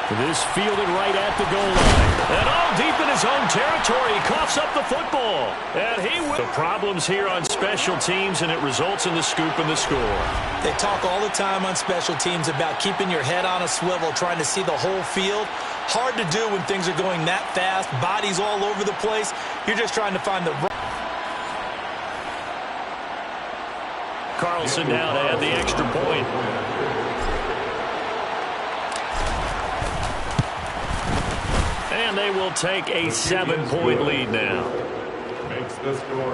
This fielded right at the goal line. And all deep in his own territory, he coughs up the football. And he wins. The problems here on special teams, and it results in the scoop and the score. They talk all the time on special teams about keeping your head on a swivel, trying to see the whole field. Hard to do when things are going that fast, bodies all over the place. You're just trying to find the right. Carlson now to add the extra point. And they will take a 7-point lead now.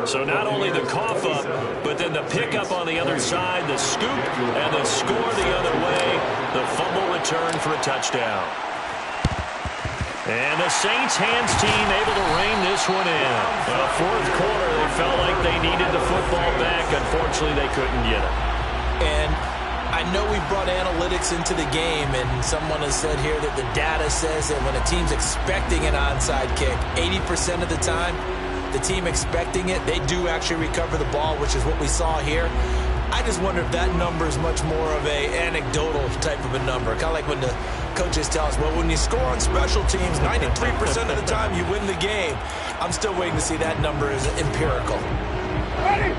So not only the cough up, but then the pickup on the other side, the scoop, and the score the other way. The fumble return for a touchdown. And the Saints hands team able to rein this one in. Fourth quarter, they felt like they needed the football back. Unfortunately, they couldn't get it. And I know we brought analytics into the game, and someone has said here that the data says that when a team's expecting an onside kick, 80% of the time, the team expecting it, they do actually recover the ball, which is what we saw here. I just wonder if that number is much more of a anecdotal type of a number. Kind of like when the coaches tell us, well, when you score on special teams, 93% of the time you win the game. I'm still waiting to see that number as empirical. Ready?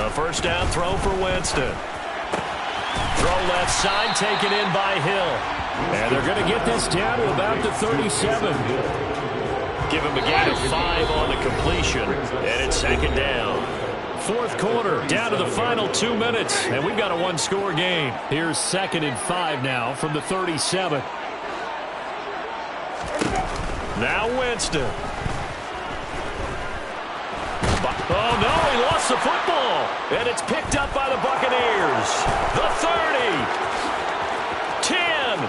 A first down throw for Winston. Throw left side, taken in by Hill. And they're going to get this down to about the 37. Give him a gain of 5 on the completion. And it's second down. Fourth quarter, down to the final 2 minutes. And we've got a one-score game. Here's 2nd and 5 now from the 37. Now Winston. Oh, no, he lost the football. And it's picked up by the Buccaneers. The 30. 10.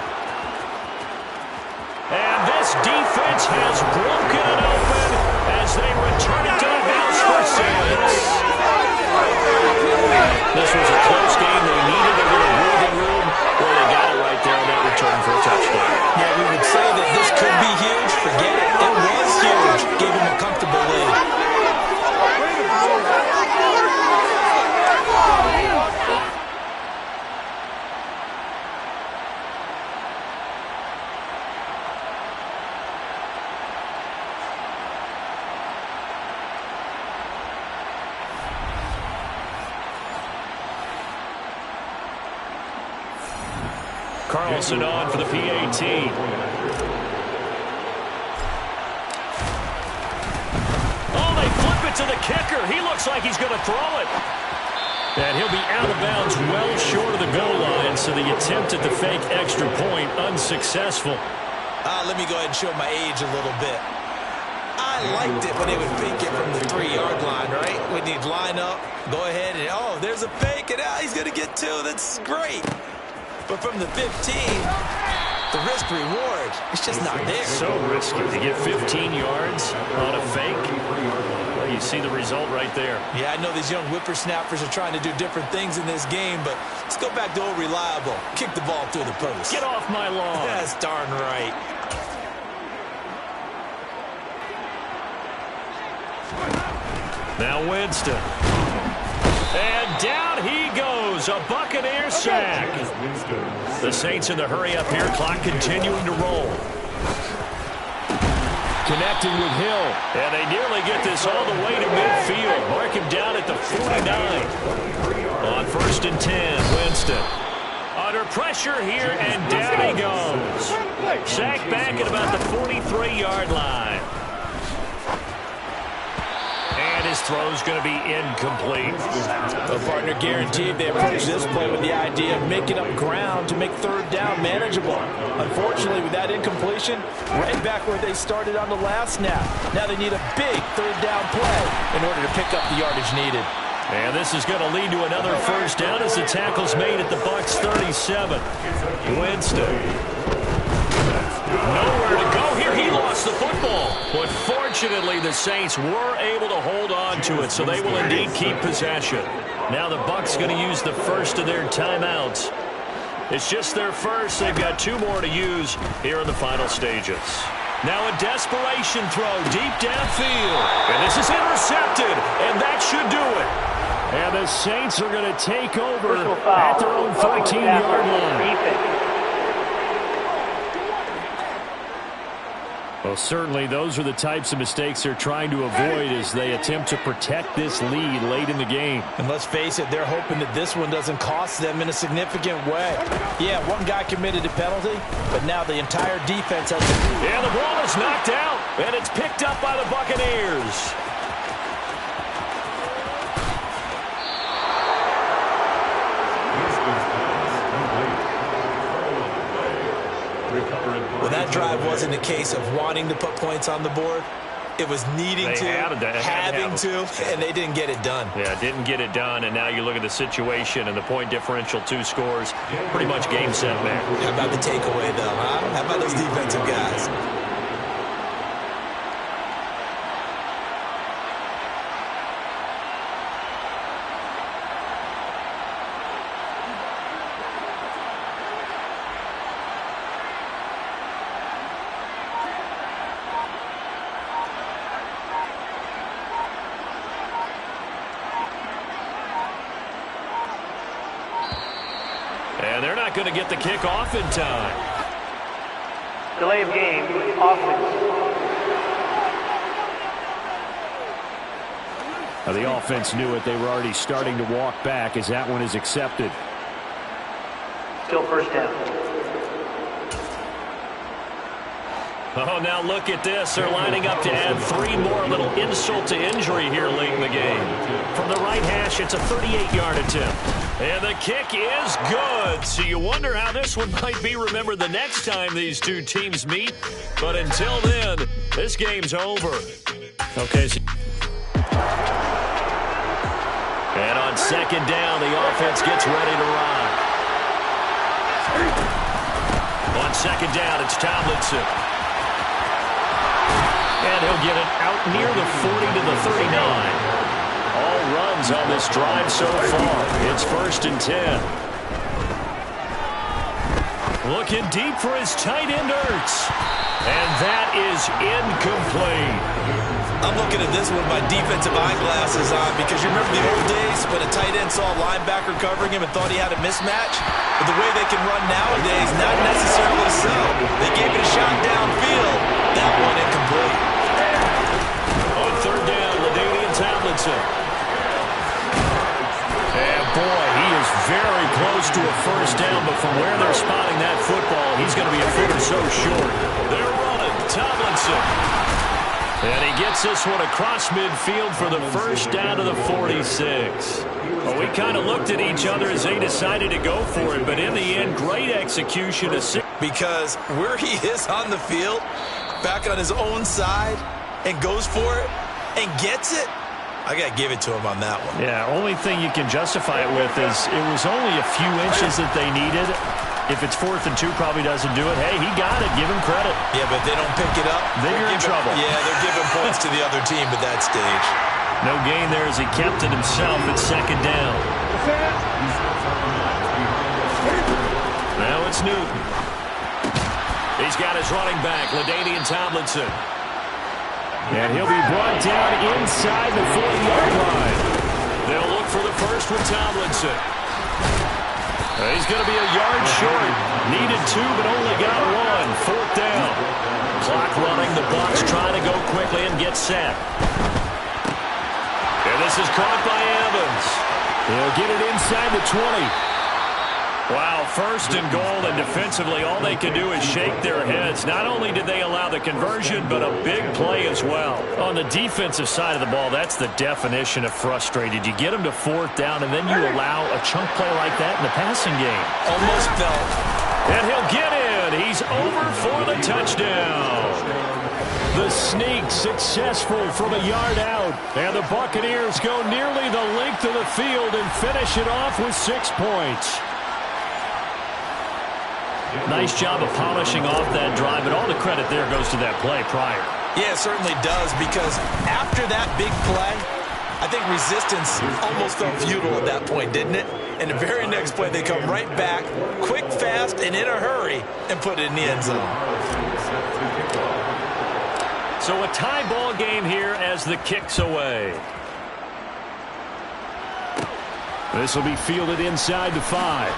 And this defense has broken it open as they return it to the house for 6. This was a close game. They needed a little breathing room. Well, they got it right there on that return for a touchdown. Yeah, we would say that this could be huge. Forget it. It was huge. Gave him a comfortable lead. Carlson on for the PAT. Oh, they flip it to the kicker. He looks like he's going to throw it. And he'll be out of bounds well short of the goal line, so the attempt at the fake extra point unsuccessful. Let me go ahead and show my age a little bit. I liked it when they would fake it from the 3-yard line, right? When you'd line up, go ahead and, oh, there's a fake, and he's going to get 2. That's great. But from the 15, the risk-reward, it's just not there. So risky to get 15 yards on a fake. Well, you see the result right there. Yeah, I know these young whippersnappers are trying to do different things in this game, but let's go back to old reliable. Kick the ball through the post. Get off my lawn. That's darn right. Now Winston. And down he goes. A Buccaneer sack. The Saints in the hurry up here. Clock continuing to roll. Connecting with Hill. And they nearly get this all the way to midfield. Mark him down at the 49. On 1st and 10, Winston. Under pressure here, and down he goes. Sacked back at about the 43-yard line. His throw's going to be incomplete. The partner guaranteed they approached this play with the idea of making up ground to make 3rd down manageable. Unfortunately, with that incompletion, right back where they started on the last snap. Now they need a big 3rd down play in order to pick up the yardage needed. And this is going to lead to another 1st down as the tackle's made at the Bucs 37. Winston. Nowhere to go here. He lost the football. But fortunately, the Saints were able to hold on to it, so they will indeed keep possession. Now the Bucs going to use the first of their timeouts. It's just their first. They've got 2 more to use here in the final stages. Now a desperation throw deep downfield. And this is intercepted, and that should do it. And the Saints are going to take over at their own 14-yard line. Well, certainly those are the types of mistakes they're trying to avoid as they attempt to protect this lead late in the game. And let's face it, they're hoping that this one doesn't cost them in a significant way. Yeah, one guy committed a penalty, but now the entire defense has to... Yeah, the ball is knocked out, and it's picked up by the Buccaneers. Well, that drive wasn't a case of wanting to put points on the board. It was needing having to, and they didn't get it done. Yeah, didn't get it done, and now you look at the situation and the point differential, 2 scores, pretty much game, set, man. How about the takeaway, though, huh? How about those defensive guys? And they're not going to get the kick off in time. Delay of game, offense. Now the offense knew it. They were already starting to walk back as that one is accepted. Still first down. Oh, now look at this. They're lining up to add 3 more, a little insult to injury here late in the game. From the right hash, it's a 38-yard attempt. And the kick is good. So you wonder how this one might be remembered the next time these two teams meet. But until then, this game's over. Okay. And on second down, the offense gets ready to ride. On second down, it's Tomlinson. And he'll get it out near the 40 to the 39. All runs on this drive so far. It's 1st and 10. Looking deep for his tight end, Ertz. And that is incomplete. I'm looking at this with my defensive eyeglasses on because you remember the old days when a tight end saw a linebacker covering him and thought he had a mismatch? But the way they can run nowadays, not necessarily so. They gave it a shot downfield. That one incomplete. On third down, LaDainian Tomlinson. And boy, he is very close to a first down, but from where they're spotting that football, he's going to be a foot or so short. They're running. Tomlinson. And he gets this one across midfield for the first down to the 46. Well, we kind of looked at each other as they decided to go for it, but in the end, great execution. Because where he is on the field, back on his own side, and goes for it, and gets it, I got to give it to him on that one. Yeah, only thing you can justify it with is it was only a few inches that they needed. If it's 4th and 2, probably doesn't do it. Hey, he got it. Give him credit. Yeah, but if they don't pick it up, then you're in trouble. Yeah, they're giving points to the other team at that stage. No gain there as he kept it himself at second down. Now it's Newton. He's got his running back, LaDainian Tomlinson. And he'll be brought down inside the 40-yard line. They'll look for the first with Tomlinson. He's going to be a yard short. Needed 2, but only got 1. 4th down. Clock running. The Bucs trying to go quickly and get set. And this is caught by Evans. He'll get it inside the 20. Wow, 1st and goal, and defensively all they can do is shake their heads. Not only did they allow the conversion, but a big play as well. On the defensive side of the ball, that's the definition of frustrated. You get them to 4th down, and then you allow a chunk play like that in the passing game. Almost fell. And he'll get in. He's over for the touchdown. The sneak successful from a yard out. And the Buccaneers go nearly the length of the field and finish it off with 6 points. Nice job of polishing off that drive, but all the credit there goes to that play prior. Yeah, it certainly does, because after that big play, I think resistance almost felt futile at that point, didn't it? And the very next play, they come right back, quick, fast, and in a hurry, and put it in the end zone. So a tie ball game here as the kick's away. This will be fielded inside the 5.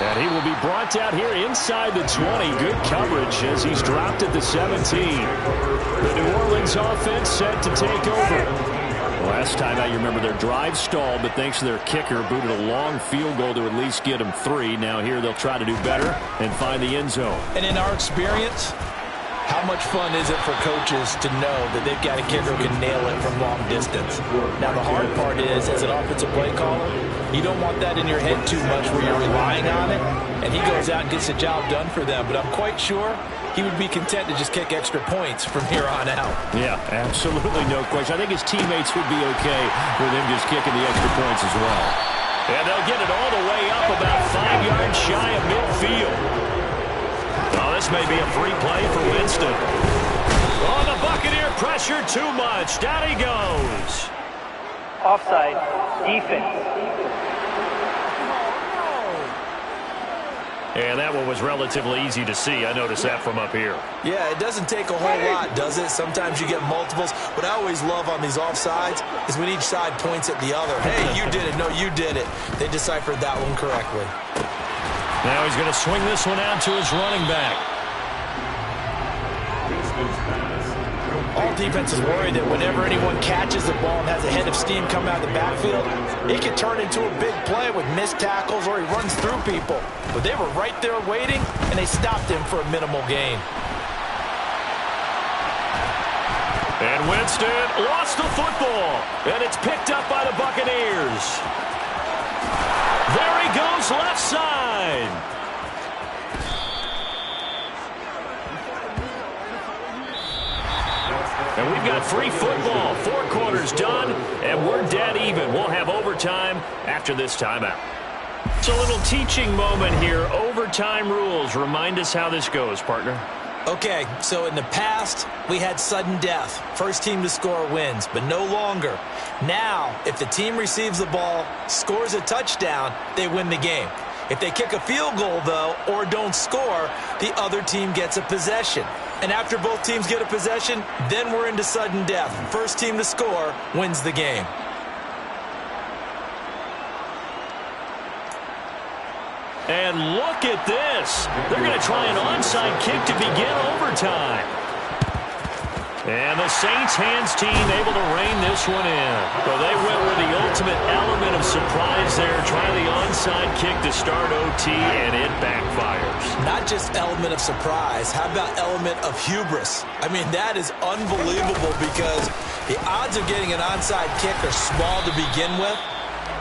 And he will be brought down here inside the 20. Good coverage as he's dropped at the 17. The New Orleans offense set to take over. Last time out, you remember their drive stalled, but thanks to their kicker, booted a long field goal to at least get them 3. Now here they'll try to do better and find the end zone. And in our experience, how much fun is it for coaches to know that they've got a kicker who can nail it from long distance? Now, the hard part is, as an offensive play caller, you don't want that in your head too much where you're relying on it, and he goes out and gets the job done for them. But I'm quite sure he would be content to just kick extra points from here on out. Yeah, absolutely no question. I think his teammates would be okay with him just kicking the extra points as well. And they'll get it all the way up about 5 yards shy of midfield. Oh, this may be a free play for Winston. Oh, the Buccaneer pressure too much. Down he goes. Offside. Defense. And that one was relatively easy to see. I noticed that from up here. Yeah, it doesn't take a whole lot, does it? Sometimes you get multiples. What I always love on these offsides is when each side points at the other. Hey, you did it. No, you did it. They deciphered that one correctly. Now he's going to swing this one out to his running back. All defenses worry that whenever anyone catches the ball and has a head of steam come out of the backfield, it can turn into a big play with missed tackles or he runs through people. But they were right there waiting, and they stopped him for a minimal gain. And Winston lost the football, and it's picked up by the Buccaneers. There he goes left side. And we've got free football. 4 quarters done, and we're dead even. We'll have overtime after this timeout. It's a little teaching moment here. Overtime rules. Remind us how this goes, partner. Okay, so in the past, we had sudden death. First team to score wins, but no longer. Now, if the team receives the ball, scores a touchdown, they win the game. If they kick a field goal, though, or don't score, the other team gets a possession. And after both teams get a possession, then we're into sudden death. First team to score wins the game. And look at this. They're going to try an onside kick to begin overtime. And the Saints hands team able to rein this one in. But they went with the ultimate element of surprise there. Trying the onside kick to start OT, and it backfires. Not just element of surprise. How about element of hubris? I mean, that is unbelievable because the odds of getting an onside kick are small to begin with.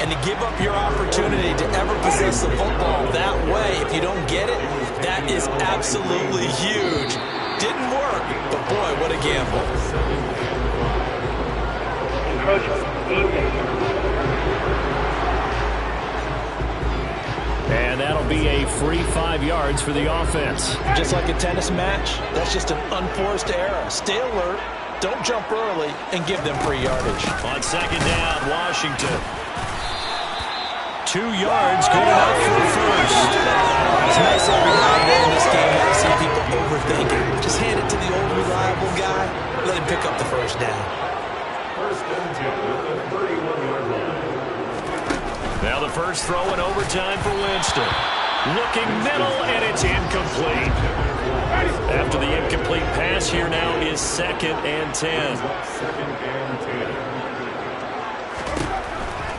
And to give up your opportunity to ever possess the football that way, if you don't get it, that is absolutely huge. Didn't work, but boy, what a gamble. And that'll be a free 5 yards for the offense. Just like a tennis match, that's just an unforced error. Stay alert, don't jump early, and give them free yardage. On second down, Washington. 2 yards, good enough for the first. It's nice every now and then in this game to see people overthinking. Just hand it to the old reliable guy. Let him pick up the first down. Now the first throw in overtime for Winston. Looking middle, and it's incomplete. After the incomplete pass, here now is 2nd and 10.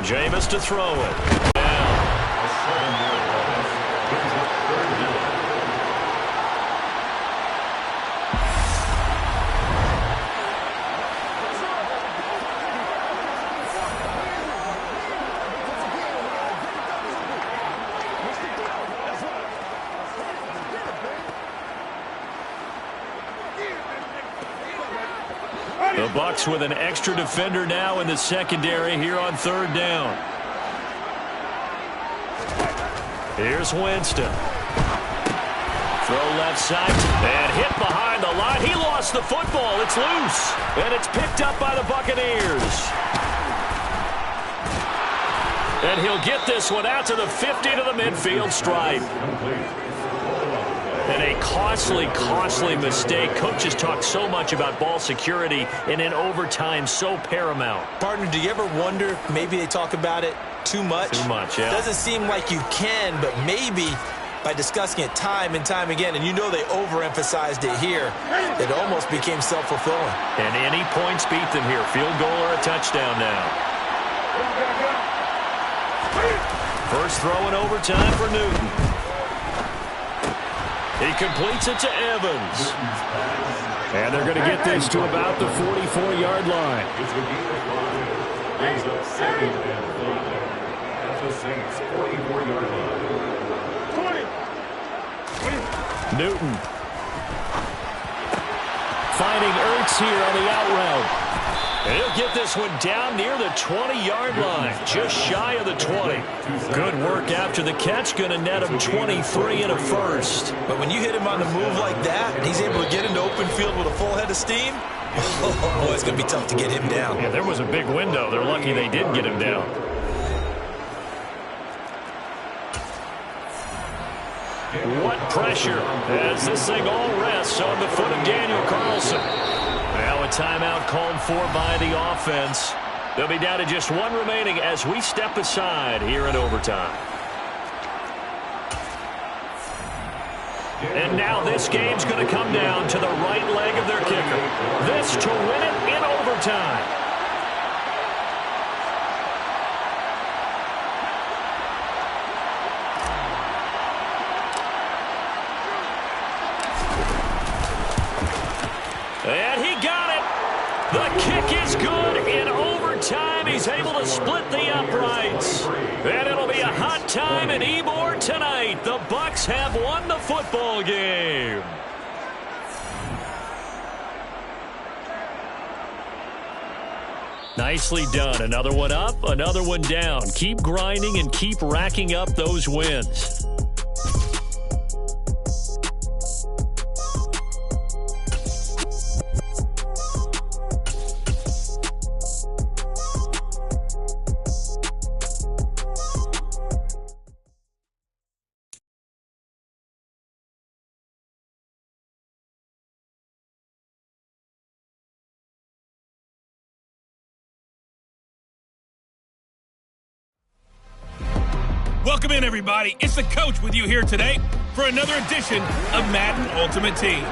Jameis to throw it. The Bucs with an extra defender now in the secondary here on 3rd down. Here's Winston. Throw left side and hit behind the line. He lost the football. It's loose. And it's picked up by the Buccaneers. And he'll get this one out to the 50 to the midfield stripe. And a costly, costly mistake. Coaches talk so much about ball security, and in overtime, so paramount. Partner, do you ever wonder, maybe they talk about it too much? Too much, yeah. Doesn't seem like you can, but maybe by discussing it time and time again, and you know they overemphasized it here, it almost became self-fulfilling. And any points beat them here. Field goal or a touchdown now. First throw in overtime for Newton. He completes it to Evans. And they're going to get this to about the 44-yard line. Newton. Finding Ertz here on the out route. And he'll get this one down near the 20-yard line, just shy of the 20. Good work after the catch, going to net him 23 and a first. But when you hit him on the move like that, and he's able to get into open field with a full head of steam, oh, it's going to be tough to get him down. Yeah, there was a big window. They're lucky they did get him down. What pressure as this thing all rests on the foot of Daniel Carlson. Now a timeout called for by the offense. They'll be down to just one remaining as we step aside here in overtime. And now this game's going to come down to the right leg of their kicker. This to win it in overtime. And he got it. The kick is good in overtime. He's able to split the uprights. And it'll be a hot time in Ybor tonight. The Bucs have won the football game. Nicely done. Another one up, another one down. Keep grinding and keep racking up those wins. Welcome in, everybody. It's the coach with you here today for another edition of Madden Ultimate Team.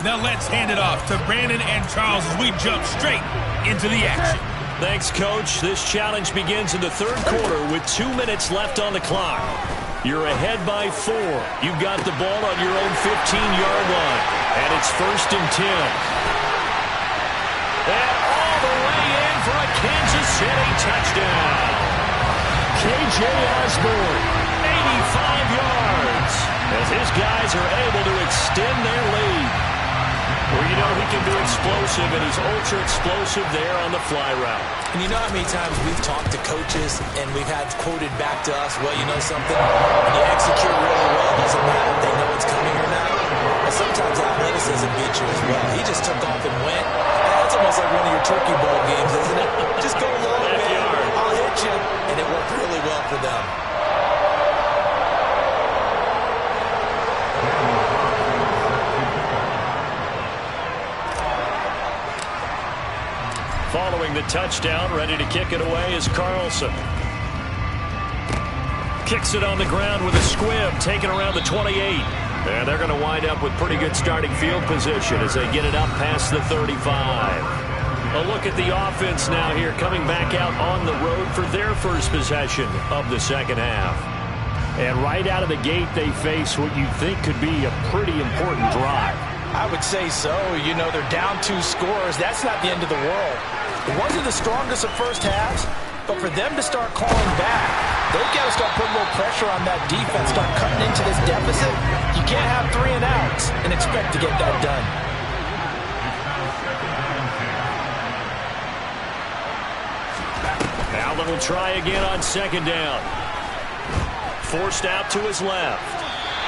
Now let's hand it off to Brandon and Charles as we jump straight into the action. Thanks, Coach. This challenge begins in the third quarter with 2 minutes left on the clock. You're ahead by 4. You've got the ball on your own 15-yard line, and it's 1st and 10. And all the way in for a Kansas City touchdown. K.J. Osborne, 85 yards, as his guys are able to extend their lead. Well, you know he can be explosive, and he's ultra-explosive there on the fly route. And you know how many times we've talked to coaches and we've had quoted back to us, well, you know something? When you execute really well, it doesn't matter if they know it's coming or not. But sometimes athleticism beats you as well. He just took off and went. That's almost like one of your turkey bowl games, isn't it? Just go long, man. I'll hit you. And it worked really well for them. Following the touchdown, ready to kick it away is Carlson. Kicks it on the ground with a squib, taken around the 28. And they're going to wind up with pretty good starting field position as they get it up past the 35. A look at the offense now here, coming back out on the road for their first possession of the second half. And right out of the gate, they face what you think could be a pretty important drive. I would say so. You know, they're down 2 scores. That's not the end of the world. It wasn't the strongest of first halves, but for them to start calling back, they've got to start putting a little pressure on that defense, start cutting into this deficit. You can't have 3 and outs and expect to get that done. Allen will try again on second down. Forced out to his left.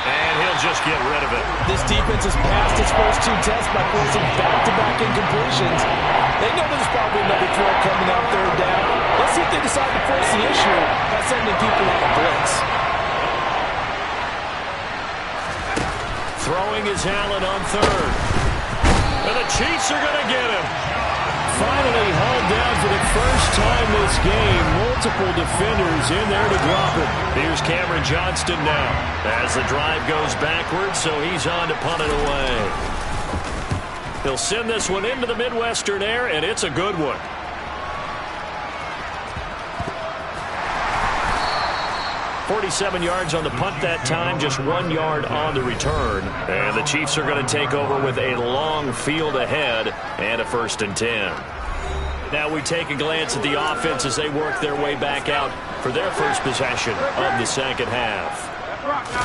And he'll just get rid of it. This defense has passed its first 2 tests by forcing back-to-back incompletions. They know there's probably another throw coming out third down. Let's see if they decide to force the issue by sending people on a blitz. Throwing is Allen on third. And the Chiefs are going to get him. Finally hauled down for the first time this game. Multiple defenders in there to drop it. Here's Cameron Johnston now as the drive goes backwards, so he's on to punt it away. He'll send this one into the Midwestern air, and it's a good one. .47 yards on the punt that time, just 1 yard on the return. And the Chiefs are going to take over with a long field ahead and a 1st and 10. Now we take a glance at the offense as they work their way back out for their first possession of the second half.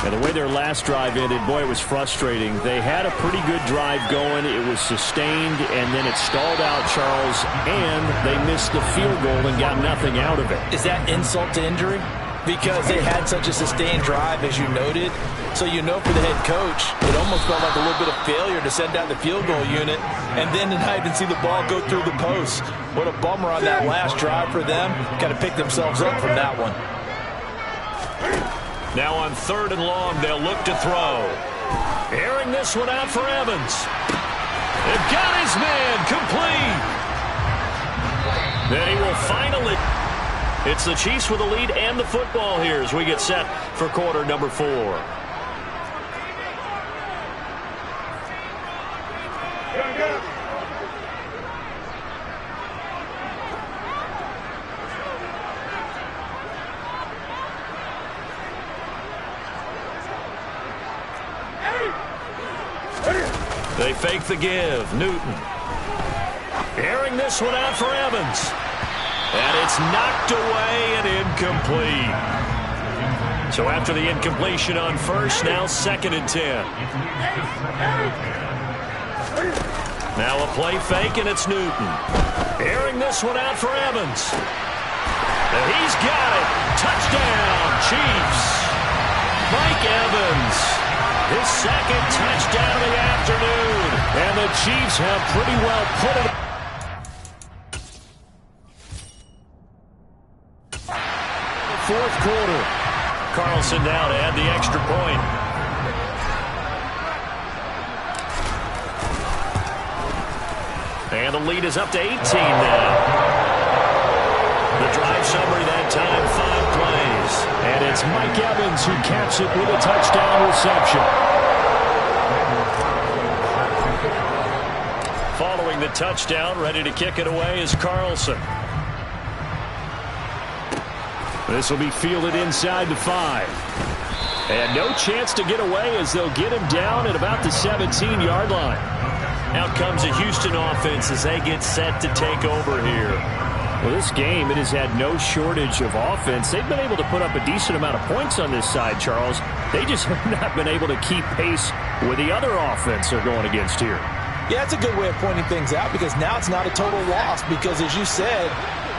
And the way their last drive ended, boy, it was frustrating. They had a pretty good drive going. It was sustained, and then it stalled out, Charles, and they missed the field goal and got nothing out of it. Is that insult to injury? Because they had such a sustained drive, as you noted. So you know for the head coach, it almost felt like a little bit of failure to send out the field goal unit and then to not even see the ball go through the post. What a bummer on that last drive for them. Got to pick themselves up from that one. Now on 3rd and long, they'll look to throw. Airing this one out for Evans. They've got his man complete. Then he will finally... It's the Chiefs with the lead and the football here as we get set for quarter number 4. They fake the give. Newton. Airing this one out for Evans. And it's knocked away and incomplete. So after the incompletion on first, now 2nd and 10. Now a play fake, and it's Newton. Airing this one out for Evans. And he's got it. Touchdown, Chiefs. Mike Evans. His 2nd touchdown of the afternoon. And the Chiefs have pretty well put it. 4th quarter. Carlson now to add the extra point. And the lead is up to 18 now. The drive summary that time, 5 plays. And it's Mike Evans who caps it with a touchdown reception. Following the touchdown, ready to kick it away is Carlson. This will be fielded inside the 5. And no chance to get away as they'll get him down at about the 17-yard line. Out comes the Houston offense as they get set to take over here. Well, this game, it has had no shortage of offense. They've been able to put up a decent amount of points on this side, Charles. They just have not been able to keep pace with the other offense they're going against here. Yeah, it's a good way of pointing things out because now it's not a total loss because, as you said,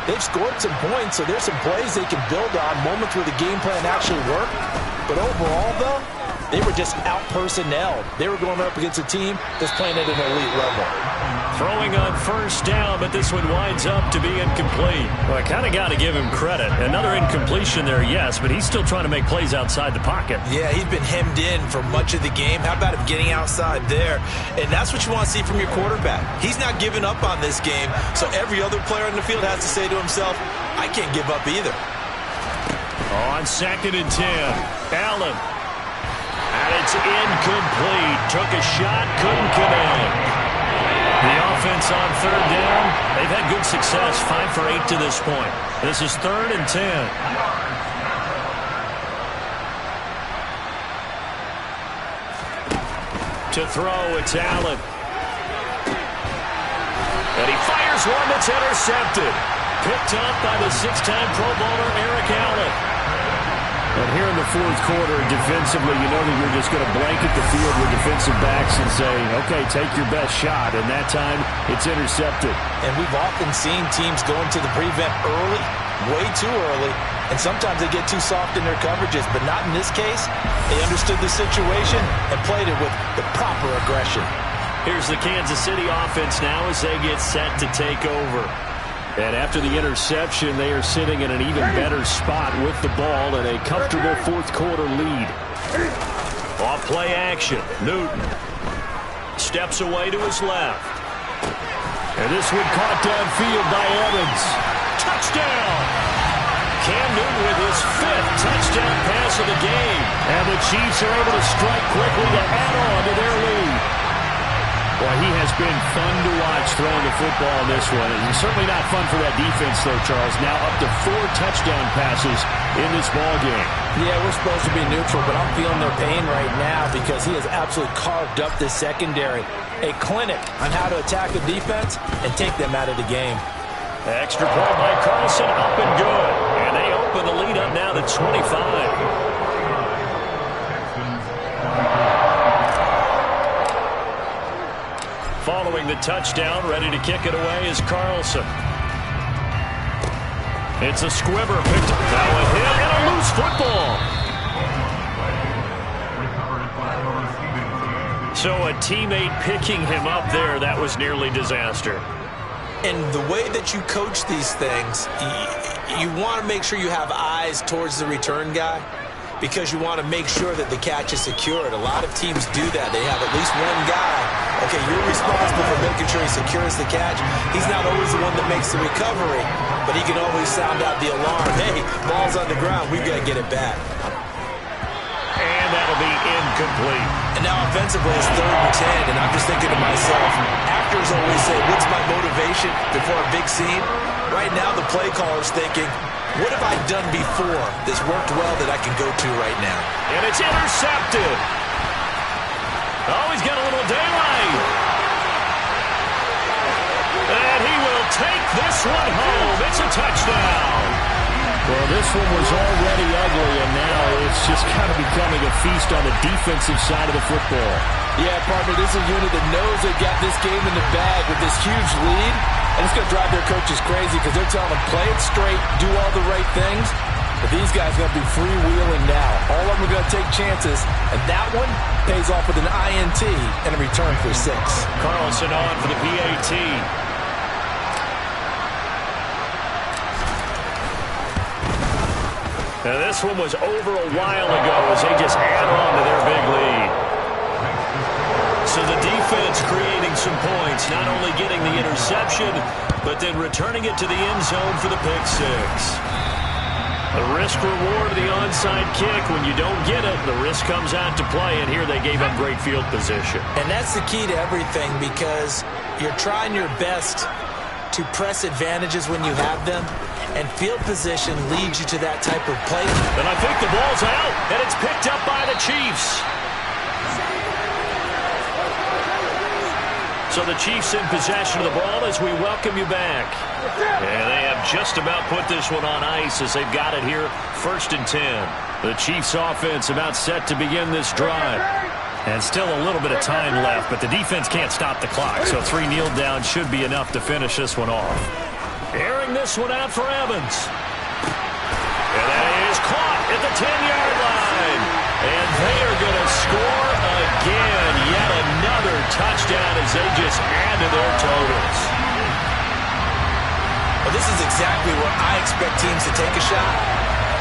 they've scored some points, so there's some plays they can build on, moments where the game plan actually worked. But overall, though, they were just out-personnelled. They were going up against a team that's playing at an elite level. Throwing on first down, but this one winds up to be incomplete. Well, I kind of got to give him credit. Another incompletion there, yes, but he's still trying to make plays outside the pocket. Yeah, he's been hemmed in for much of the game. How about him getting outside there? And that's what you want to see from your quarterback. He's not giving up on this game, so every other player in the field has to say to himself, I can't give up either. On 2nd and 10, Allen. And it's incomplete. Took a shot, couldn't connect. The offense on 3rd down, they've had good success, 5 for 8 to this point. This is 3rd and 10. To throw, it's Allen. And he fires one that's intercepted. Picked up by the 6-time Pro Bowler Eric Allen. And here in the 4th quarter, defensively, you know that you're just going to blanket the field with defensive backs and say, okay, take your best shot. And that time, it's intercepted. And we've often seen teams go into the prevent early, way too early, and sometimes they get too soft in their coverages. But not in this case. They understood the situation and played it with the proper aggression. Here's the Kansas City offense now as they get set to take over. And after the interception, they are sitting in an even better spot with the ball and a comfortable 4th quarter lead. Off play action. Newton steps away to his left. And this one caught downfield by Evans. Touchdown! Cam Newton with his 5th touchdown pass of the game. And the Chiefs are able to strike quickly to add on to their lead. Well, he has been fun to watch throwing the football in this one. It's certainly not fun for that defense, though, Charles. Now up to 4 touchdown passes in this ball game. Yeah, we're supposed to be neutral, but I'm feeling their pain right now because he has absolutely carved up this secondary. A clinic on how to attack the defense and take them out of the game. Extra point by Carlson, up and good. And they open the lead up now to 25. Following the touchdown, ready to kick it away is Carlson. It's a squibber picked up. Now a hit and a loose football. So a teammate picking him up there, that was nearly disaster. And the way that you coach these things, you want to make sure you have eyes towards the return guy because you want to make sure that the catch is secured. A lot of teams do that. They have at least one guy. Okay, you're responsible for making sure he secures the catch. He's not always the one that makes the recovery, but he can always sound out the alarm. Hey, ball's on the ground. We've got to get it back. And that'll be incomplete. And now offensively, it's 3rd and 10, and I'm just thinking to myself, actors always say, what's my motivation before a big scene? Right now, the play caller's thinking, what have I done before that's worked well that I can go to right now? And it's intercepted. Oh, he's got a little daylight. And he will take this one home. It's a touchdown. Well, this one was already ugly, and now it's just kind of becoming a feast on the defensive side of the football. Yeah, partner, this is a unit that knows they've got this game in the bag with this huge lead, and it's going to drive their coaches crazy because they're telling them, play it straight, do all the right things. But these guys are going to be freewheeling now. All of them are going to take chances, and that one pays off with an INT and a return for 6. Carlson on for the PAT. Now this one was over a while ago as they just add on to their big lead. So the defense creating some points, not only getting the interception, but then returning it to the end zone for the pick 6. The risk-reward of the onside kick, when you don't get it, the risk comes out to play, and here they gave up great field position. And that's the key to everything because you're trying your best to press advantages when you have them, and field position leads you to that type of play. And I think the ball's out, and it's picked up by the Chiefs. So the Chiefs in possession of the ball as we welcome you back. And they have just about put this one on ice as they've got it here, 1st and 10. The Chiefs offense about set to begin this drive. And still a little bit of time left, but the defense can't stop the clock, so 3 kneel downs should be enough to finish this one off. Airing this one out for Evans. And that is caught at the 10-yard line. And they are going to score again. Yet another touchdown as they just add to their totals. Well, this is exactly where I expect teams to take a shot.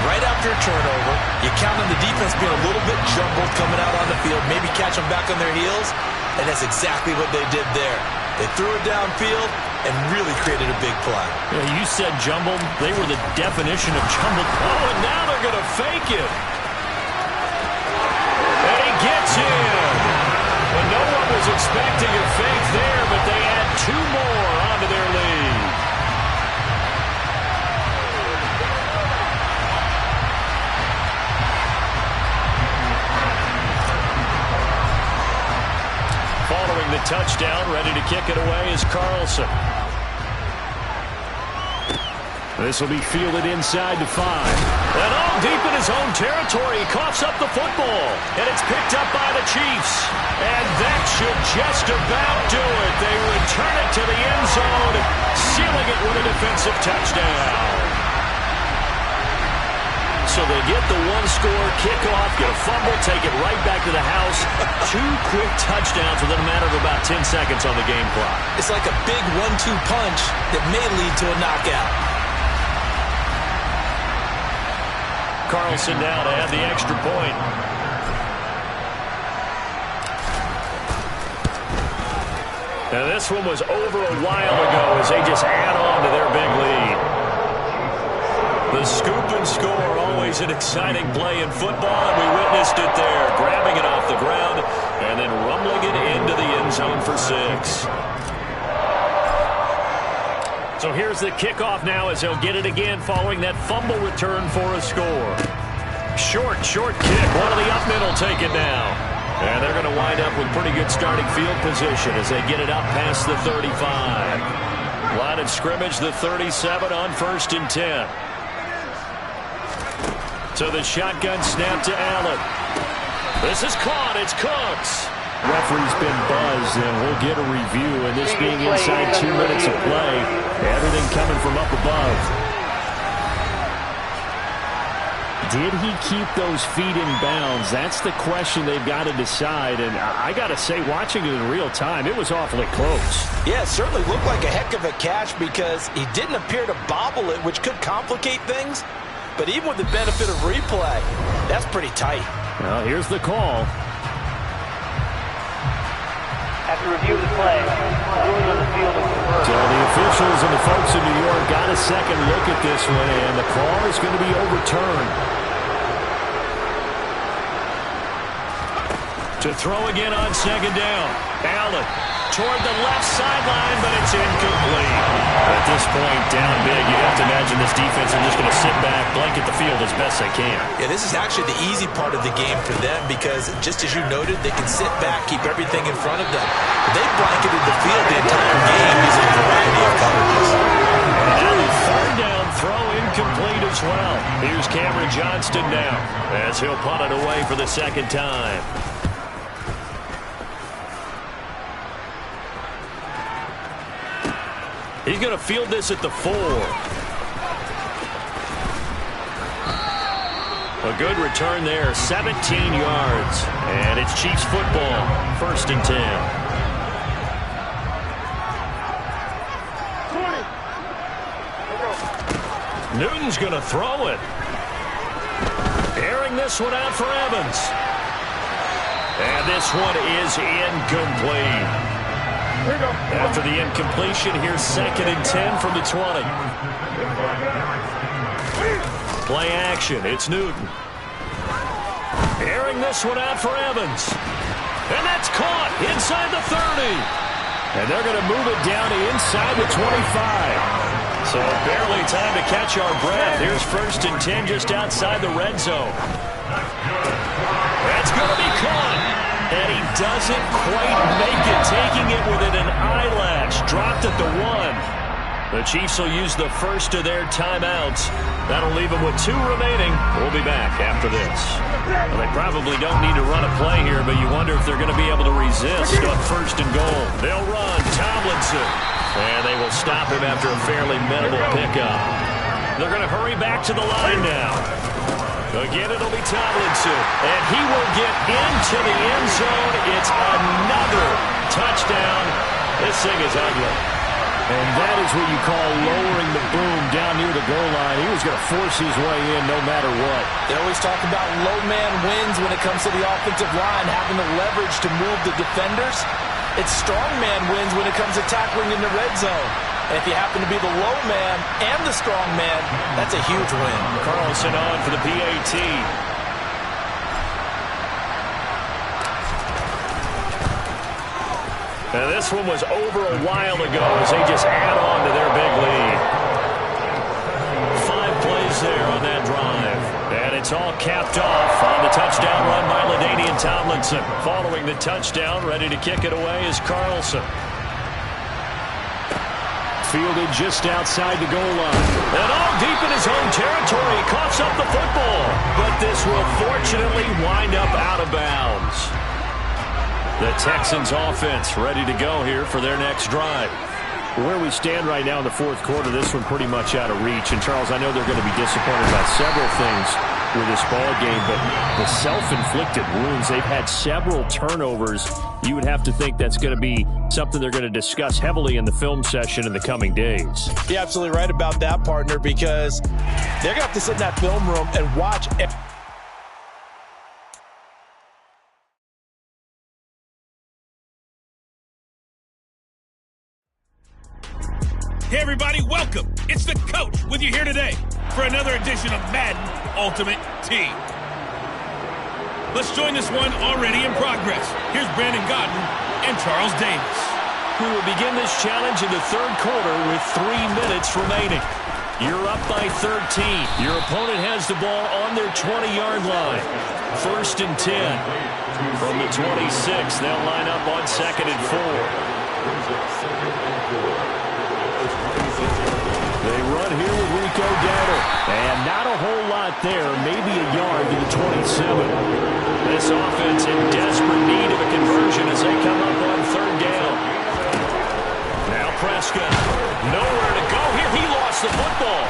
Right after a turnover, you count on the defense being a little bit jumbled coming out on the field, maybe catch them back on their heels, and that's exactly what they did there. They threw it downfield and really created a big play. Yeah, you said jumbled. They were the definition of jumbled. Oh, and now they're going to fake it. And he gets in. Well, no one was expecting a fake there, but they add 2 more onto their lead. Following the touchdown, ready to kick it away is Carlson. This will be fielded inside the 5. And all deep in his own territory, he coughs up the football. And it's picked up by the Chiefs. And that should just about do it. They return it to the end zone, sealing it with a defensive touchdown. So they get the 1-score kickoff, get a fumble, take it right back to the house. 2 quick touchdowns within a matter of about 10 seconds on the game clock. It's like a big 1-2 punch that may lead to a knockout. Carlson now to add the extra point. Now this one was over a while ago as they just add on to their big lead. The scoop and score, always an exciting play in football, and we witnessed it there, grabbing it off the ground and then rumbling it into the end zone for 6. So here's the kickoff now as they'll get it again following that fumble return for a score. Short kick. One of the up middle take it now. And they're going to wind up with pretty good starting field position as they get it up past the 35. Line of scrimmage, the 37 on 1st and 10. So the shotgun snap to Allen. This is caught. It's Cooks. Referee's been buzzed, and we'll get a review. And this being inside 2 minutes of play, everything coming from up above. Did he keep those feet in bounds? That's the question they've got to decide. And I got to say, watching it in real time, it was awfully close. Yeah, it certainly looked like a heck of a catch because he didn't appear to bobble it, which could complicate things. But even with the benefit of replay, that's pretty tight. Well, here's the call. After review of the play, ruling on the field is reversed. So the officials and the folks in New York got a second look at this one, and the call is going to be overturned. To throw again on 2nd down. Allen toward the left sideline, but it's incomplete. At this point, down big, you have to imagine this defense are just going to sit back, blanket the field as best they can. Yeah, this is actually the easy part of the game for them because, just as you noted, they can sit back, keep everything in front of them. But they blanketed the field the entire game using a variety of coverages. And the 3rd down throw incomplete as well. Here's Cameron Johnston now as he'll punt it away for the 2nd time. He's going to field this at the 4. A good return there, 17 yards. And it's Chiefs football, 1st and 10. Newton's going to throw it. Airing this one out for Evans. And this one is incomplete. After the incompletion, here's 2nd and 10 from the 20. Play action. It's Newton. Airing this one out for Evans. And that's caught inside the 30. And they're going to move it down to inside the 25. So barely time to catch our breath. Here's 1st and 10 just outside the red zone. That's going to be caught. And he doesn't quite make it, taking it within an eyelash. Dropped at the 1. The Chiefs will use the first of their timeouts. That'll leave them with 2 remaining. We'll be back after this. Well, they probably don't need to run a play here, but you wonder if they're going to be able to resist on 1st and goal. They'll run. Tomlinson. And they will stop him after a fairly minimal pickup. They're going to hurry back to the line now. Again, it'll be Tomlinson, and he will get into the end zone. It's another touchdown. This thing is ugly. And that is what you call lowering the boom down near the goal line. He was going to force his way in no matter what. They always talk about low man wins when it comes to the offensive line, having the leverage to move the defenders. It's strong man wins when it comes to tackling in the red zone. And if you happen to be the low man and the strong man, that's a huge win. Carlson on for the PAT. Now this one was over a while ago as they just add on to their big lead. 5 plays there on that drive. And it's all capped off on the touchdown run by LaDainian Tomlinson. Following the touchdown, ready to kick it away is Carlson. Fielded just outside the goal line. And all deep in his own territory. He coughs up the football. But this will fortunately wind up out of bounds. The Texans offense ready to go here for their next drive. Where we stand right now in the 4th quarter, this one pretty much out of reach. And, Charles, I know they're going to be disappointed about several things with this ball game, but the self-inflicted wounds, they've had several turnovers. You would have to think that's going to be something they're going to discuss heavily in the film session in the coming days. You're absolutely right about that, partner, because they're going to have to sit in that film room and watch everybody, welcome. It's the coach with you here today for another edition of Madden Ultimate Team. Let's join this one already in progress. Here's Brandon Godden and Charles Davis. We will begin this challenge in the third quarter with 3 minutes remaining. You're up by 13. Your opponent has the ball on their 20-yard line. 1st and 10. From the 26, they'll line up on 2nd and 4. They run here with Rico Dowdle. And not a whole lot there, maybe a yard to the 27. This offense in desperate need of a conversion as they come up on 3rd down. Now Prescott, nowhere to go here. He lost the football.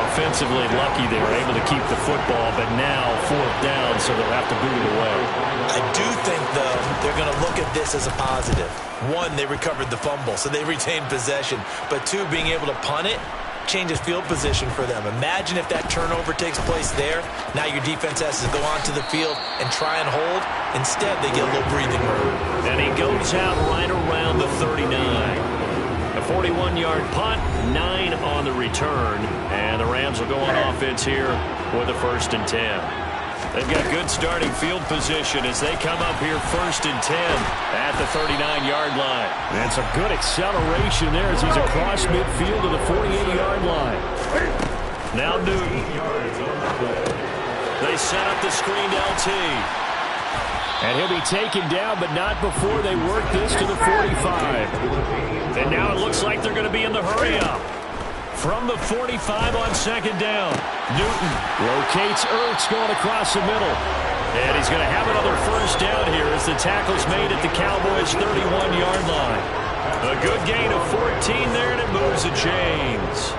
Offensively lucky they were able to keep the football, but now 4th down, so they'll have to boot it away. I do think, though, they're going to look at this as a positive. 1, they recovered the fumble, so they retained possession. But 2, being able to punt it changes field position for them. Imagine if that turnover takes place there. Now your defense has to go onto the field and try and hold. Instead, they get a little breathing room. And he goes out right around the 39. A 41-yard punt, 9 on the return. And the Rams will go on offense here with a 1st and 10. They've got good starting field position as they come up here 1st and 10 at the 39-yard line. And some good acceleration there as he's across midfield to the 48-yard line. Now Newton. They set up the screened LT. And he'll be taken down, but not before they work this to the 45. And now it looks like they're going to be in the hurry-up. From the 45 on 2nd down, Newton locates Ertz going across the middle. And he's going to have another 1st down here as the tackle's made at the Cowboys' 31-yard line. A good gain of 14 there, and it moves the chains.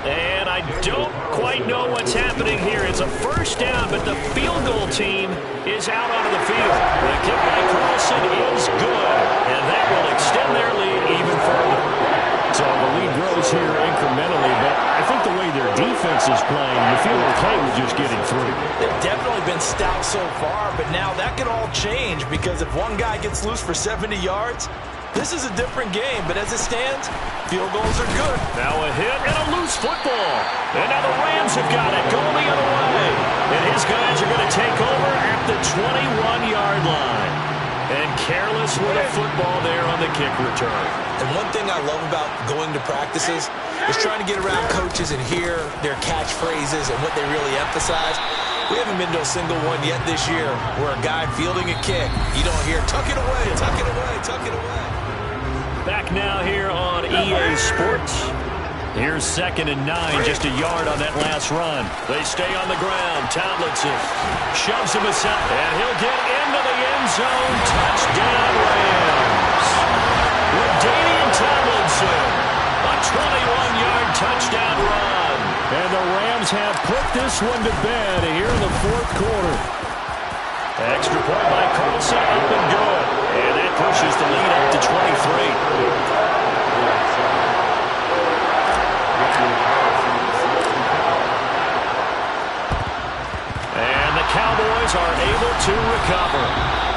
And I don't quite know what's happening here. It's a 1st down, but the field goal team is out onto the field. The kick by Carlson is good, and that will extend their lead even further. So the lead grows here incrementally, but I think the way their defense is playing, you feel okay with just getting through. They've definitely been stout so far, but now that could all change because if one guy gets loose for 70 yards, this is a different game. But as it stands, field goals are good. Now a hit and a loose football. And now the Rams have got it going the other way. And his guys are going to take over at the 21-yard line. And careless with a football there on the kick return. And one thing I love about going to practices is trying to get around coaches and hear their catchphrases and what they really emphasize. We haven't been to a single one yet this year where a guy fielding a kick, you don't hear, tuck it away, tuck it away, tuck it away. Back now here on EA Sports. Here's 2nd and 9, just a yard on that last run. They stay on the ground. Tomlinson shoves him aside, and he'll get into the end zone. Touchdown, Rams. LaDainian Tomlinson, a 21-yard touchdown run. And the Rams have put this one to bed here in the 4th quarter. Extra point by Carlson, up and good. And that pushes the lead up to 23. And the Cowboys are able to recover.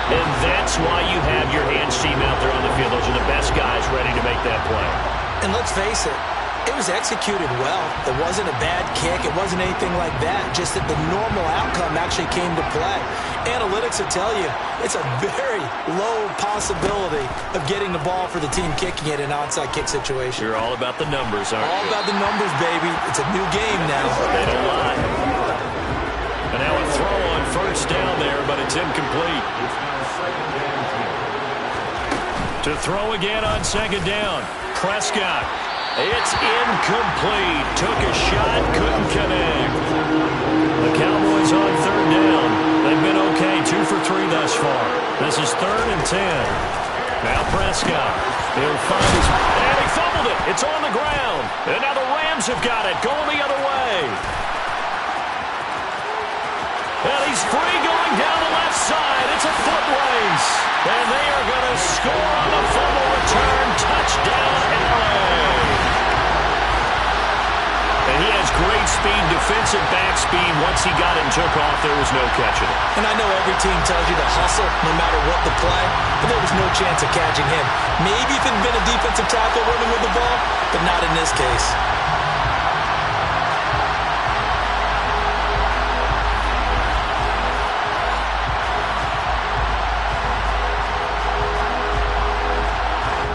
And that's why you have your hands team out there on the field. Those are the best guys ready to make that play. And let's face it, it was executed well. It wasn't a bad kick. It wasn't anything like that. Just that the normal outcome actually came to play. Analytics will tell you it's a very low possibility of getting the ball for the team kicking it in an onside kick situation. You're all about the numbers, aren't you? All about the numbers, baby. It's a new game now. They don't lie. And now a throw on 1st down there, but it's incomplete. To throw again on 2nd down. Prescott. It's incomplete. Took a shot, couldn't connect. The Cowboys on 3rd down. They've been okay, 2 for 3 thus far. This is 3rd and 10. Now Prescott. He'll find his... And he fumbled it. It's on the ground. And now the Rams have got it, going the other way. And he's free going down the left side. It's a foot race. And they are going to score on the fumble return. Touchdown, LA. And he has great speed to offensive back speed. Once he got it and took off, there was no catching it. And I know every team tells you to hustle no matter what the play, but there was no chance of catching him. Maybe if it had been a defensive tackle running with the ball, but not in this case.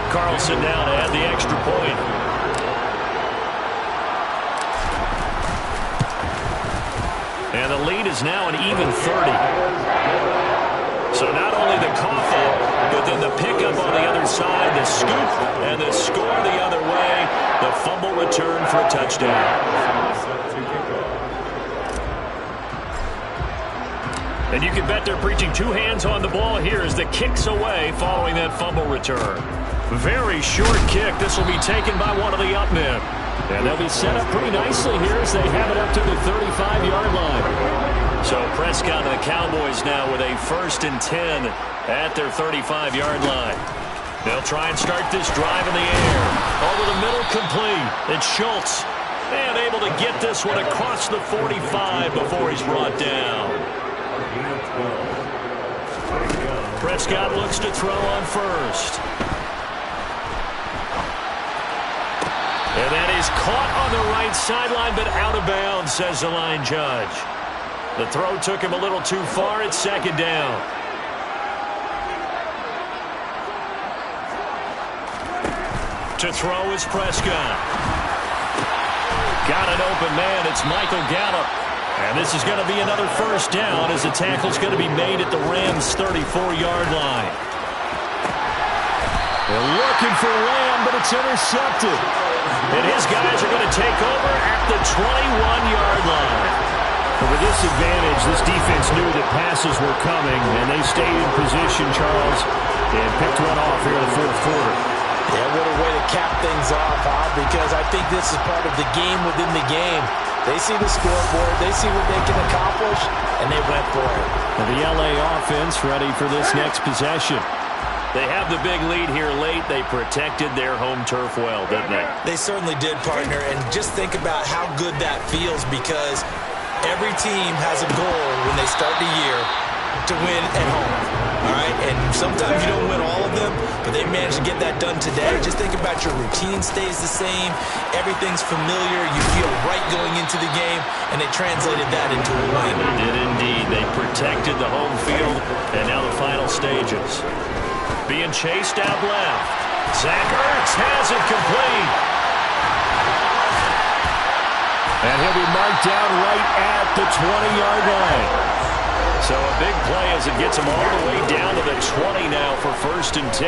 Carlson now to add the extra point. And the lead is now an even 30. So not only the cough up, but then the pickup on the other side, the scoop, and the score the other way. The fumble return for a touchdown. And you can bet they're preaching two hands on the ball here as the kick's away following that fumble return. Very short kick. This will be taken by one of the up men. And they'll be set up pretty nicely here as they have it up to the 35-yard line. So Prescott and the Cowboys now with a 1st and 10 at their 35-yard line. They'll try and start this drive in the air. Over the middle, complete. It's Schultz. And able to get this one across the 45 before he's brought down. Prescott looks to throw on first. And that is caught on the right sideline, but out of bounds, says the line judge. The throw took him a little too far. It's 2nd down. To throw is Prescott. Got an open man. It's Michael Gallup. And this is going to be another 1st down as the tackle's going to be made at the Rams' 34-yard line. They're looking for Lamb, but it's intercepted. And his guys are going to take over at the 21-yard line. With this advantage, this defense knew that passes were coming, and they stayed in position, Charles, and picked one off here in the 4th quarter. Yeah, what a way to cap things off, huh? Because I think this is part of the game within the game. They see the scoreboard, they see what they can accomplish, and they went for it. And the LA offense ready for this next possession. They have the big lead here late. They protected their home turf well, didn't they? They certainly did, partner. And just think about how good that feels, because every team has a goal when they start the year to win at home. All right? And sometimes you don't win all of them, but they managed to get that done today. Just think about your routine stays the same. Everything's familiar. You feel right going into the game, and they translated that into a win. They did indeed. They protected the home field, and now the final stages. Being chased out left. Zach Ertz has it complete. And he'll be marked down right at the 20-yard line. So a big play as it gets him all the way down to the 20 now for 1st and 10.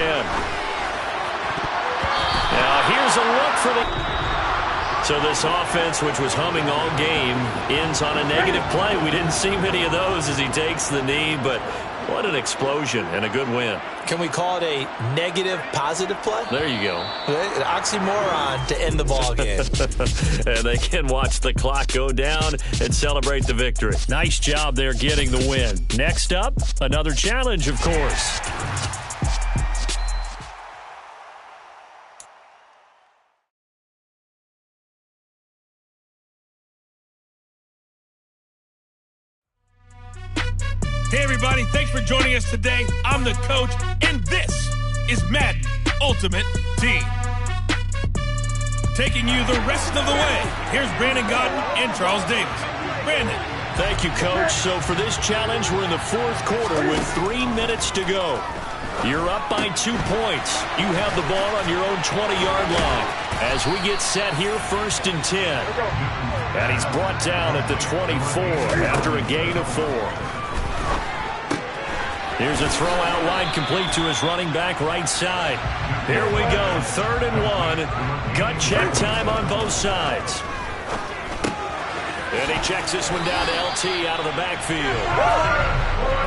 Now here's a look for the... So this offense, which was humming all game, ends on a negative play. We didn't see many of those as he takes the knee, but what an explosion and a good win. Can we call it a negative positive play? There you go. An oxymoron to end the ball game. And they can watch the clock go down and celebrate the victory. Nice job there getting the win. Next up, another challenge, of course. Hey, everybody. Thanks for joining us today. I'm the coach, and this is Madden Ultimate Team. Taking you the rest of the way, here's Brandon Godden and Charles Davis. Brandon. Thank you, Coach. So for this challenge, we're in the 4th quarter with 3 minutes to go. You're up by 2 points. You have the ball on your own 20-yard line. As we get set here, 1st and 10. And he's brought down at the 24 after a gain of 4. Here's a throw out wide, complete to his running back right side. Here we go, 3rd and 1. Gut check time on both sides. And he checks this one down to LT out of the backfield.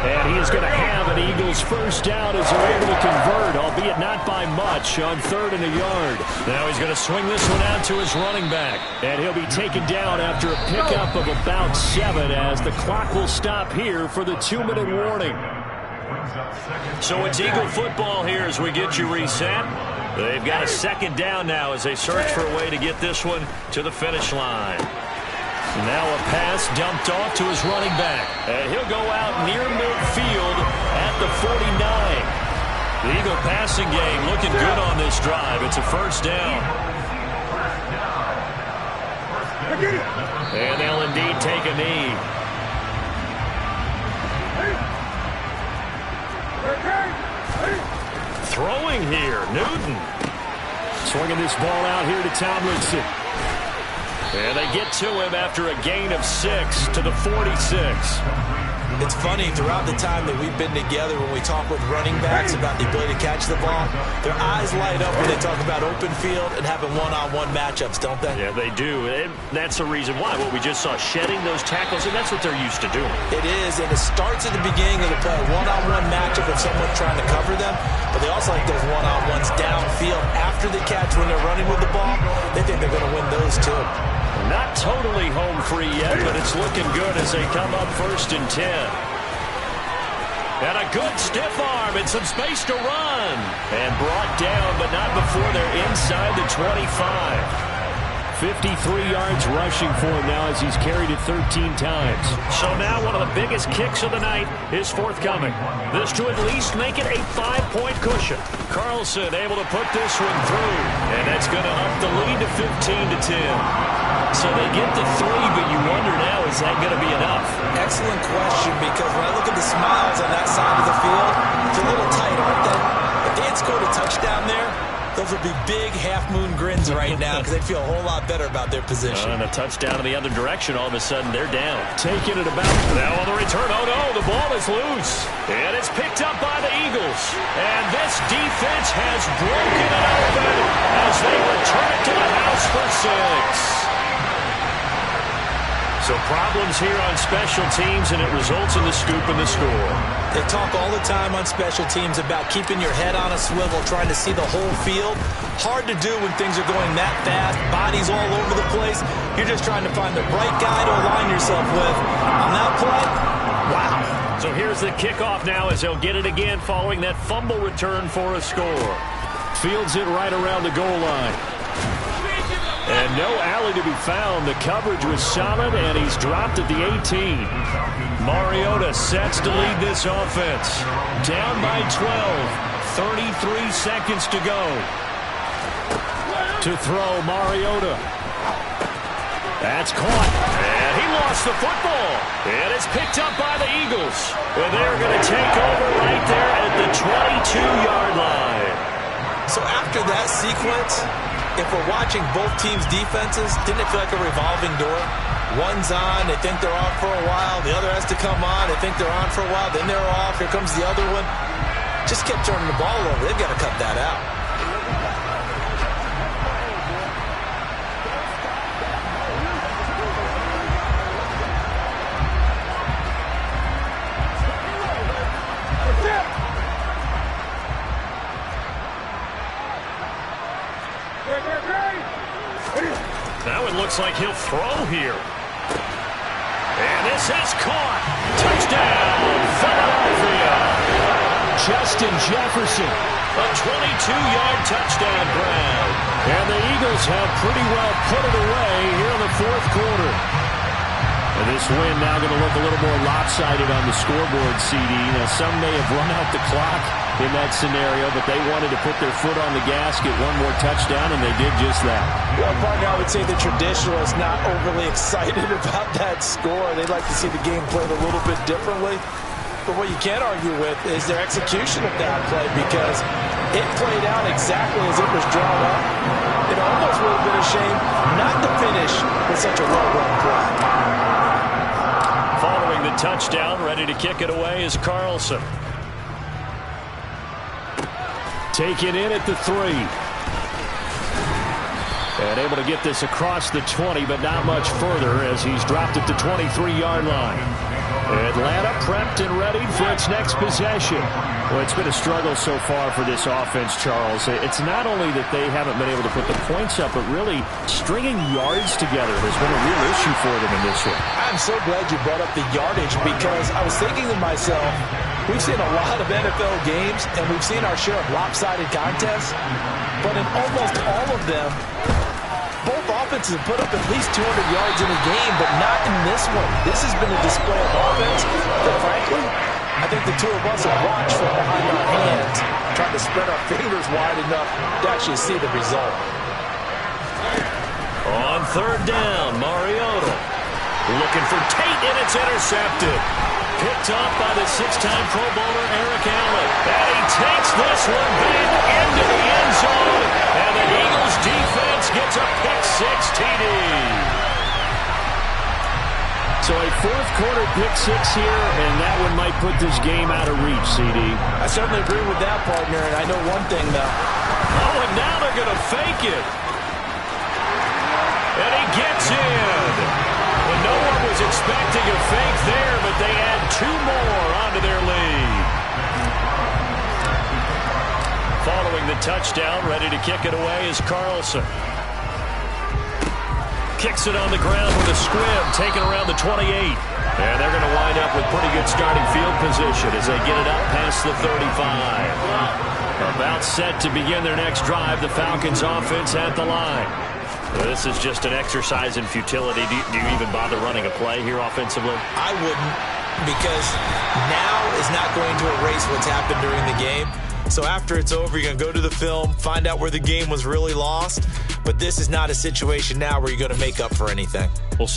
And he is going to have an Eagles 1st down as they're able to convert, albeit not by much, on 3rd and a yard. Now he's going to swing this one out to his running back. And he'll be taken down after a pickup of about 7 as the clock will stop here for the 2-minute warning. So it's Eagle football here as we get you reset. They've got a 2nd down now as they search for a way to get this one to the finish line. Now a pass dumped off to his running back. And he'll go out near midfield at the 49. The Eagle passing game looking good on this drive. It's a first down. And they'll indeed take a knee. Throwing here, Newton. Swinging this ball out here to Tomlinson. And they get to him after a gain of 6 to the 46. It's funny, throughout the time that we've been together, when we talk with running backs about the ability to catch the ball, their eyes light up when they talk about open field and having one-on-one matchups, don't they? Yeah, they do. And that's the reason why. What we just saw, shedding those tackles, and that's what they're used to doing. It is, and it starts at the beginning of the play. One-on-one matchup with someone trying to cover them, but they also like those one-on-ones downfield after the catch when they're running with the ball. They think they're going to win those too. Not totally home free yet, but it's looking good as they come up 1st and 10. And a good stiff arm and some space to run. And brought down, but not before they're inside the 25. 53 yards rushing for him now as he's carried it 13 times. So now one of the biggest kicks of the night is forthcoming. This to at least make it a 5-point cushion. Carlson able to put this one through. And that's going to up the lead to 15 to 10. So they get the 3, but you wonder now, is that going to be enough? Excellent question, because when I look at the smiles on that side of the field, it's a little tight, aren't they? If they had scored a touchdown there, those would be big half-moon grins right now because they'd feel a whole lot better about their position. And a touchdown in the other direction, all of a sudden they're down. Taking it about. Now on the return, oh no, the ball is loose. And it's picked up by the Eagles. And this defense has broken it open as they return it to the house for 6. So problems here on special teams, and it results in the scoop and the score. They talk all the time on special teams about keeping your head on a swivel, trying to see the whole field. Hard to do when things are going that fast, bodies all over the place. You're just trying to find the right guy to align yourself with. On that play, wow. So here's the kickoff now as they'll get it again following that fumble return for a score. Fields it right around the goal line. And no alley to be found. The coverage was solid, and he's dropped at the 18. Mariota sets to lead this offense. Down by 12. 33 seconds to go. To throw, Mariota. That's caught. And he lost the football. And it's picked up by the Eagles. And they're going to take over right there at the 22-yard line. So after that sequence, if we're watching both teams' defenses, didn't it feel like a revolving door? One's on, they think they're off for a while. The other has to come on, they think they're on for a while. Then they're off, here comes the other one. Just kept turning the ball over. They've got to cut that out. Now it looks like he'll throw here. And this is caught. Touchdown, Philadelphia. Justin Jefferson. A 22-yard touchdown grab. And the Eagles have pretty well put it away here in the 4th quarter. And this win now going to look a little more lopsided on the scoreboard, CD. Now, some may have run out the clock in that scenario, but they wanted to put their foot on the gas, get one more touchdown, and they did just that. Well, partner, I would say the traditionalists not overly excited about that score. They'd like to see the game played a little bit differently. But what you can't argue with is their execution of that play, because it played out exactly as it was drawn up. It almost would have been a shame not to finish with such a well-run play. Following the touchdown, ready to kick it away is Carlson. Taken in at the 3. And able to get this across the 20, but not much further as he's dropped at the 23-yard line. Atlanta prepped and ready for its next possession. Well, it's been a struggle so far for this offense, Charles. It's not only that they haven't been able to put the points up, but really stringing yards together has been a real issue for them in this one. I'm so glad you brought up the yardage, because I was thinking to myself, we've seen a lot of NFL games, and we've seen our share of lopsided contests, but in almost all of them, both offenses have put up at least 200 yards in a game, but not in this one. This has been a display of offense that, frankly, I think the two of us have watched from behind our hands, trying to spread our fingers wide enough to actually see the result. On third down, Mariota looking for Tate, and it's intercepted. Picked off by the six-time Pro Bowler Eric Allen. And he takes this one back into the end zone. And the Eagles defense gets a pick-six TD. So a fourth-quarter pick-six here, and that one might put this game out of reach, CD. I certainly agree with that, partner, and I know one thing, though. Oh, and now they're going to fake it. And he gets in. Well, no one was expecting a fake there, but they add two more onto their lead. Following the touchdown, ready to kick it away is Carlson. Kicks it on the ground with a squib, taken around the 28. And they're going to wind up with pretty good starting field position as they get it up past the 35. About set to begin their next drive, the Falcons offense at the line. This is just an exercise in futility. Do you even bother running a play here offensively? I wouldn't, because now is not going to erase what's happened during the game. So after it's over, you're going to go to the film, find out where the game was really lost. But this is not a situation now where you're going to make up for anything. We'll see.